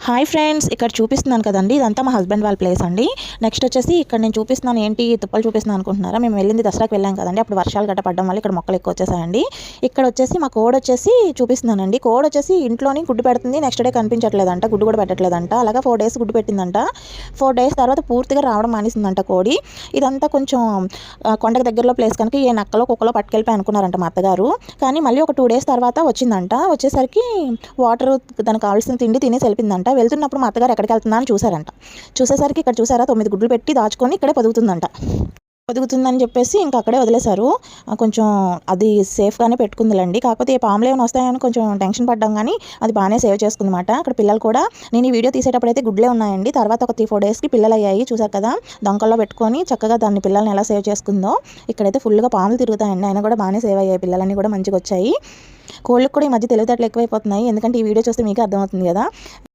Hi friends, ఇక్కడ చూపిస్తున్నాను కదండి, ఇదంతా మా హస్బెండ్ వాళ్ళ ప్లేస్ అండి. నెక్స్ట్ వచ్చేసి ఇక్కడ నేను చూపిస్తున్నాను, ఏంటి తుప్పలు చూపిస్తున్నాను అనుకుంటున్నారా? మేము వెళ్ళింది దసరాకి వెళ్ళాం కదండి, అప్పుడు వర్షాలు గట్ట పడడం వల్ల ఇక్కడ మొక్కలు ఎక్కువ వచ్చేసాయండి. ఇక్కడ వచ్చేసి మా కోడ్ వచ్చేసి చూపిస్తున్నానండి. కోడ్ వచ్చేసి ఇంట్లోని గుడ్డు పెడుతుంది, నెక్స్ట్ డే కనిపించట్లేదంట, గుడ్డు కూడా పెట్టట్లేదంట. అలాగా 4 days గుడ్డు పెట్టిందంట. 4 days తర్వాత పూర్తిగా రావడం మానేసిందంట కోడి. ఇదంతా కొంచెం కొండకు దగ్గరలో ప్లేస్ కనుక ఏ నక్కలో కుక్కలో పట్టుకెళ్ళిపోయి అనుకున్నారంట మా అత్తగారు. కానీ మళ్ళీ ఒక 2 days తర్వాత వచ్చిందంట. వచ్చేసరికి వాటర్, దానికి కావాల్సిన తిండి తినేసి వెళ్ళిందంట. వెళ్తున్నప్పుడు మా అత్తగారు ఎక్కడికి వెళ్తుందా అని చూసారంట. చూసేసరికి ఇక్కడ చూసారా, 9 గుడ్లు పెట్టి దాచుకొని ఇక్కడే పొదుగుతుందని చెప్పేసి ఇంకా అక్కడే వదిలేశారు. కొంచెం అది సేఫ్గానే పెట్టుకుందిలేండి. కాకపోతే ఏ పాములు ఏమైనా వస్తాయని కొంచెం టెన్షన్ పడ్డాం, కానీ అది బాగానే సేవ్ చేసుకుందన్నమాట. అక్కడ పిల్లలు కూడా, నేను ఈ వీడియో తీసేటప్పుడు అయితే గుడ్లే ఉన్నాయండి. తర్వాత ఒక 3-4 daysకి పిల్లలు అయ్యాయి. చూసారు కదా, దొంకల్లో పెట్టుకొని చక్కగా దాన్ని పిల్లల్ని ఎలా సేవ్ చేసుకుందో. ఇక్కడైతే ఫుల్గా పాములు తిరుగుతాయండి, అయినా కూడా బాగానే సేవ్ అయ్యాయి. పిల్లలన్నీ కూడా మంచిగా వచ్చాయి. కోళ్ళకి కూడా ఈ మధ్య తెలివితేటలు ఎక్కువైపోతున్నాయి, ఎందుకంటే ఈ వీడియో చూస్తే మీకు అర్థమవుతుంది కదా.